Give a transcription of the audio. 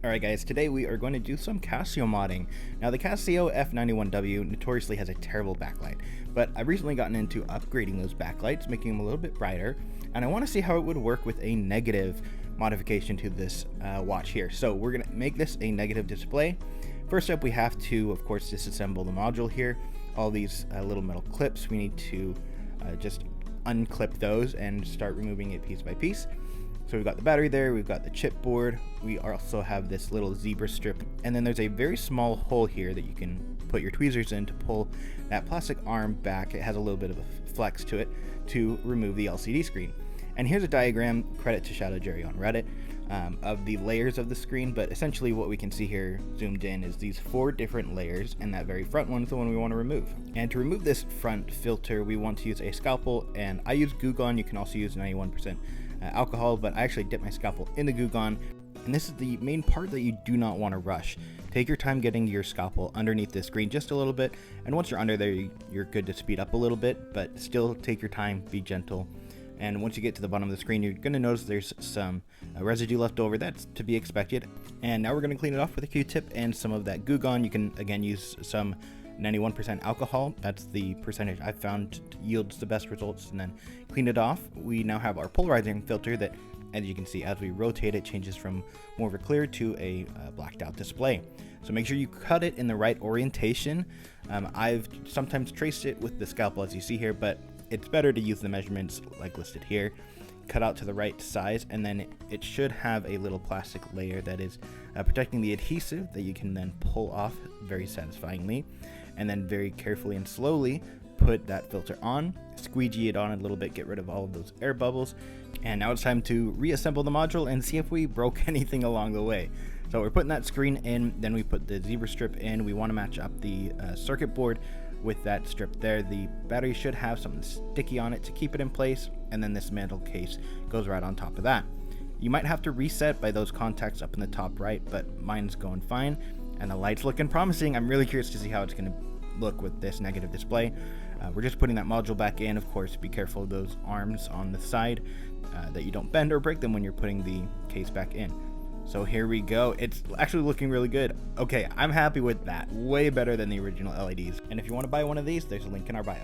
Alright guys, today we are going to do some Casio modding. Now the Casio F-91W notoriously has a terrible backlight, but I've recently gotten into upgrading those backlights, making them a little bit brighter, and I want to see how it would work with a negative modification to this watch here. So we're going to make this a negative display. First up, we have to, of course, disassemble the module here. All these little metal clips, we need to just unclip those and start removing it piece by piece. So we've got the battery there, we've got the chipboard, we also have this little zebra strip, and then there's a very small hole here that you can put your tweezers in to pull that plastic arm back. It has a little bit of a flex to it to remove the LCD screen. And here's a diagram, credit to Shadow Jerry on Reddit, of the layers of the screen, but essentially what we can see here zoomed in is these 4 different layers, and that very front one is the one we want to remove. And to remove this front filter, we want to use a scalpel, and I use Goo Gone. You can also use 91% alcohol, but I actually dip my scalpel in the Goo Gone, and this is the main part that you do not want to rush. Take your time getting your scalpel underneath the screen just a little bit, and once you're under there, you're good to speed up a little bit, but still take your time, be gentle. And once you get to the bottom of the screen, you're going to notice there's some residue left over. That's to be expected. And now we're going to clean it off with a Q-tip and some of that Goo Gone. You can again use some 91% alcohol. That's the percentage I've found yields the best results, and then clean it off. We now have our polarizing filter that, as you can see, as we rotate it, changes from more of a clear to a blacked out display. So make sure you cut it in the right orientation. I've sometimes traced it with the scalpel, as you see here, but it's better to use the measurements like listed here. Cut out to the right size, and then it should have a little plastic layer that is protecting the adhesive that you can then pull off very satisfyingly, and then very carefully and slowly put that filter on, squeegee it on a little bit, get rid of all of those air bubbles. And now it's time to reassemble the module and see if we broke anything along the way. So we're putting that screen in, then we put the zebra strip in. We want to match up the circuit board with that strip there. The battery should have something sticky on it to keep it in place, and then this mantle case goes right on top of that. You might have to reset by those contacts up in the top right, but mine's going fine, and the light's looking promising. I'm really curious to see how it's going to look with this negative display. We're just putting that module back in. Of course, be careful of those arms on the side that you don't bend or break them when you're putting the case back in. So here we go. It's actually looking really good. Okay, I'm happy with that. Way better than the original LEDs. And if you want to buy one of these, there's a link in our bio.